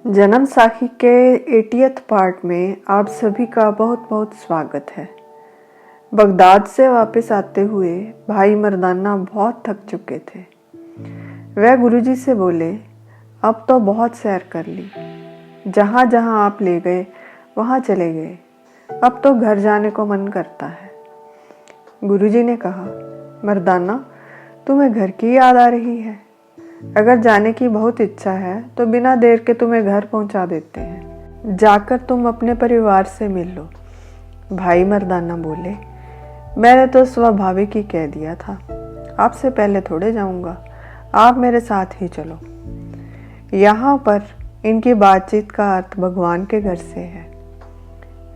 जन्म साखी के 80th पार्ट में आप सभी का बहुत बहुत स्वागत है। बगदाद से वापस आते हुए भाई मर्दाना बहुत थक चुके थे। वह गुरुजी से बोले, अब तो बहुत सैर कर ली, जहाँ जहाँ आप ले गए वहाँ चले गए, अब तो घर जाने को मन करता है। गुरुजी ने कहा, मर्दाना तुम्हें घर की याद आ रही है? अगर जाने की बहुत इच्छा है तो बिना देर के तुम्हें घर पहुंचा देते हैं, जाकर तुम अपने परिवार से मिल लो। भाई मर्दाना बोले, मैंने तो स्वाभाविक ही कह दिया था, आपसे पहले थोड़े जाऊंगा, आप मेरे साथ ही चलो। यहाँ पर इनकी बातचीत का अर्थ भगवान के घर से है।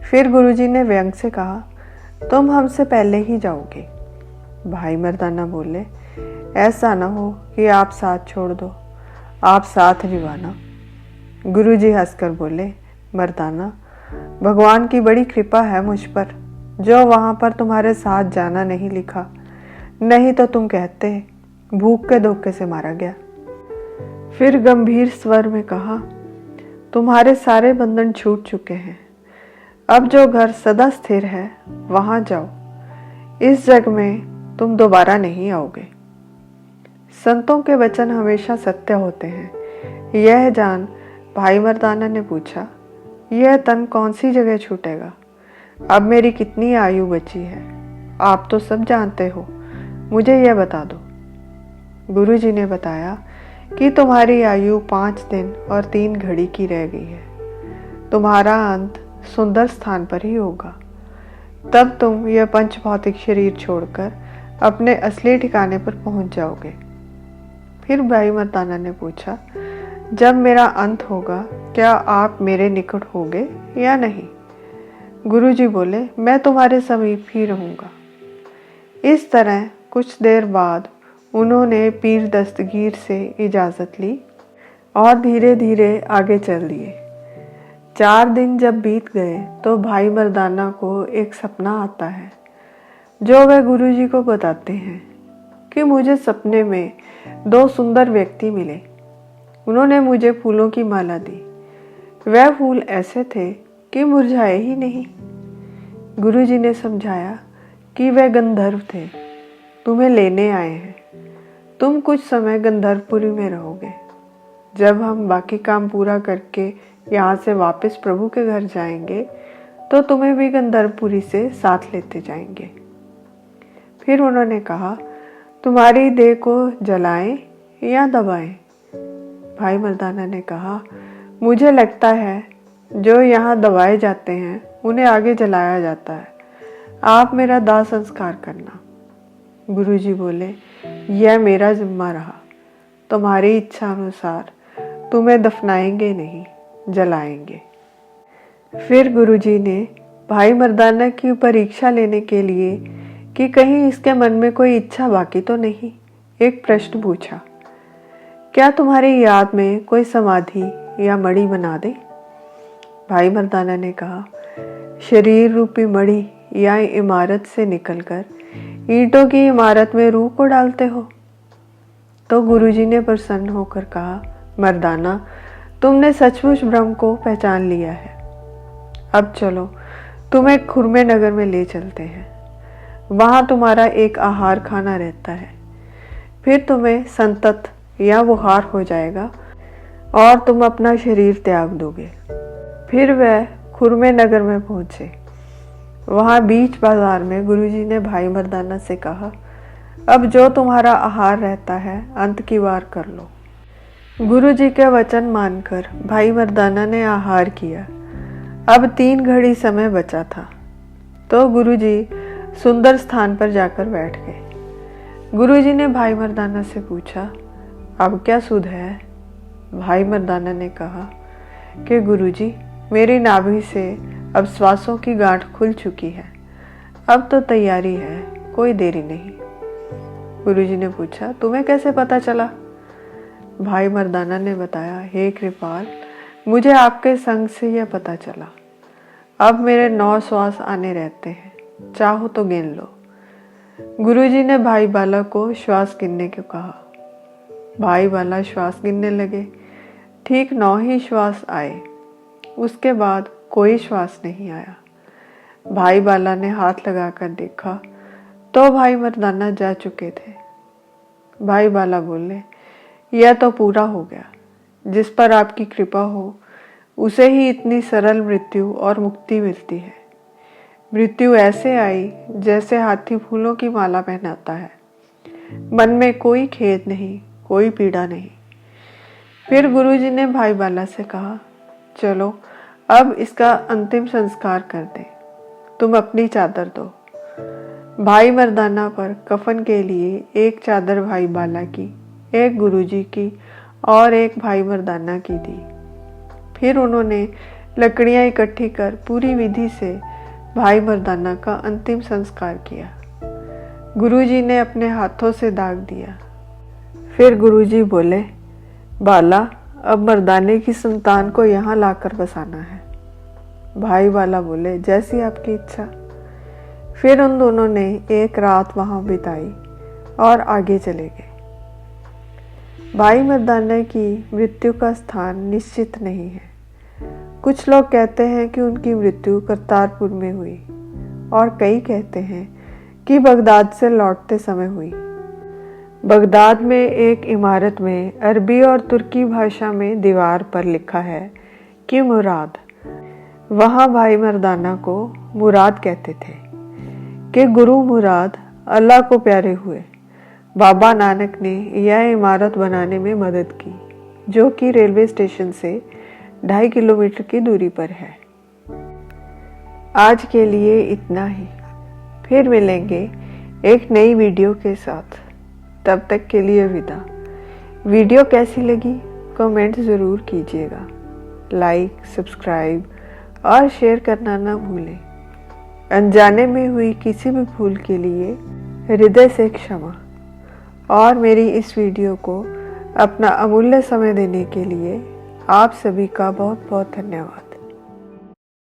फिर गुरुजी ने व्यंग से कहा, तुम हमसे पहले ही जाओगे। भाई मर्दाना बोले, ऐसा न हो कि आप साथ छोड़ दो, आप साथ निभाना। गुरुजी हंसकर बोले, मर्दाना भगवान की बड़ी कृपा है मुझ पर, जो वहाँ पर तुम्हारे साथ जाना नहीं लिखा, नहीं तो तुम कहते भूख के धोखे से मारा गया। फिर गंभीर स्वर में कहा, तुम्हारे सारे बंधन छूट चुके हैं, अब जो घर सदा स्थिर है वहाँ जाओ, इस जग में तुम दोबारा नहीं आओगे। संतों के वचन हमेशा सत्य होते हैं, यह जान भाई मर्दाना ने पूछा, यह तन कौन सी जगह छूटेगा? अब मेरी कितनी आयु बची है? आप तो सब जानते हो, मुझे यह बता दो। गुरुजी ने बताया कि तुम्हारी आयु 5 दिन और 3 घड़ी की रह गई है। तुम्हारा अंत सुंदर स्थान पर ही होगा। तब तुम यह पंच भौतिक शरीर छोड़कर अपने असली ठिकाने पर पहुंच जाओगे। फिर भाई मर्दाना ने पूछा, जब मेरा अंत होगा क्या आप मेरे निकट होगे या नहीं? गुरुजी बोले, मैं तुम्हारे समीप ही रहूंगा। इस तरह कुछ देर बाद उन्होंने पीर दस्तगीर से इजाज़त ली और धीरे धीरे आगे चल दिए। 4 दिन जब बीत गए तो भाई मर्दाना को एक सपना आता है, जो वह गुरुजी को बताते हैं कि मुझे सपने में 2 सुंदर व्यक्ति मिले। उन्होंने मुझे फूलों की माला दी। वह फूल ऐसे थे कि मुरझाए ही नहीं। गुरुजी ने समझाया कि वह गंधर्व थे, तुम्हें लेने आए हैं। तुम कुछ समय गंधर्वपुरी में रहोगे। जब हम बाकी काम पूरा करके यहाँ से वापस प्रभु के घर जाएंगे तो तुम्हें भी गंधर्वपुरी से साथ लेते जाएंगे। फिर उन्होंने कहा, तुम्हारी देह को जलाएं या दबाएं? भाई मर्दाना ने कहा, मुझे लगता है जो यहाँ दबाए जाते हैं उन्हें आगे जलाया जाता है। आप मेरा दाह संस्कार करना। गुरुजी बोले, यह मेरा जिम्मा रहा। तुम्हारी इच्छा अनुसार तुम्हें दफनाएंगे नहीं, जलाएंगे। फिर गुरुजी ने भाई मर्दाना की परीक्षा लेने के लिए कि कहीं इसके मन में कोई इच्छा बाकी तो नहीं, एक प्रश्न पूछा, क्या तुम्हारी याद में कोई समाधि या मणि बना दे? भाई मर्दाना ने कहा, शरीर रूपी मणि या इमारत से निकलकर ईंटों की इमारत में रूह को डालते हो? तो गुरुजी ने प्रसन्न होकर कहा, मर्दाना तुमने सचमुच ब्रह्म को पहचान लिया है। अब चलो तुम्हें खुरमे नगर में ले चलते हैं। वहाँ तुम्हारा एक आहार खाना रहता है। फिर तुम्हें संतत या बुखार हो जाएगा और तुम अपना शरीर त्याग दोगे। फिर वह खुरमे नगर में पहुँचे। वहाँ बीच बाजार में गुरुजी ने भाई मर्दाना से कहा, अब जो तुम्हारा आहार रहता है अंत की वार कर लो। गुरुजी के वचन मानकर भाई मर्दाना ने आहार किया। अब 3 घड़ी समय बचा था तो गुरुजी सुंदर स्थान पर जाकर बैठ गए। गुरुजी ने भाई मर्दाना से पूछा, अब क्या सुध है? भाई मर्दाना ने कहा कि गुरुजी, मेरी नाभि से अब श्वासों की गांठ खुल चुकी है, अब तो तैयारी है, कोई देरी नहीं। गुरुजी ने पूछा, तुम्हें कैसे पता चला? भाई मर्दाना ने बताया, हे कृपाल, मुझे आपके संग से यह पता चला। अब मेरे 9 श्वास आने रहते हैं, चाहो तो गिन लो। गुरुजी ने भाई बाला को श्वास गिनने को कहा। भाई बाला श्वास गिनने लगे। ठीक 9 ही श्वास आए, उसके बाद कोई श्वास नहीं आया। भाई बाला ने हाथ लगाकर देखा तो भाई मर्दाना जा चुके थे। भाई बाला बोले, यह तो पूरा हो गया। जिस पर आपकी कृपा हो उसे ही इतनी सरल मृत्यु और मुक्ति मिलती है। मृत्यु ऐसे आई जैसे हाथी फूलों की माला पहनाता है। मन में कोई खेद नहीं, कोई पीड़ा नहीं। फिर गुरुजी ने भाई बाला से कहा, चलो अब इसका अंतिम संस्कार कर दें। तुम अपनी चादर दो। भाई मर्दाना पर कफन के लिए एक चादर भाई बाला की, एक गुरुजी की और एक भाई मर्दाना की दी। फिर उन्होंने लकड़ियां इकट्ठी कर पूरी विधि से भाई मर्दाना का अंतिम संस्कार किया। गुरुजी ने अपने हाथों से दाग दिया। फिर गुरुजी बोले, बाला अब मर्दाने की संतान को यहाँ लाकर बसाना है। भाई बाला बोले, जैसी आपकी इच्छा। फिर उन दोनों ने एक रात वहां बिताई और आगे चले गए। भाई मर्दाना की मृत्यु का स्थान निश्चित नहीं है। कुछ लोग कहते हैं कि उनकी मृत्यु करतारपुर में हुई और कई कहते हैं कि बगदाद से लौटते समय हुई। बगदाद में एक इमारत में अरबी और तुर्की भाषा में दीवार पर लिखा है कि मुराद। वहाँ भाई मर्दाना को मुराद कहते थे कि गुरु मुराद अल्लाह को प्यारे हुए। बाबा नानक ने यह इमारत बनाने में मदद की, जो कि रेलवे स्टेशन से 2.5 किलोमीटर की दूरी पर है। आज के लिए इतना ही। फिर मिलेंगे एक नई वीडियो के साथ। तब तक के लिए विदा। वीडियो कैसी लगी कमेंट ज़रूर कीजिएगा। लाइक, सब्सक्राइब और शेयर करना ना भूलें। अनजाने में हुई किसी भी भूल के लिए हृदय से क्षमा। और मेरी इस वीडियो को अपना अमूल्य समय देने के लिए आप सभी का बहुत बहुत धन्यवाद।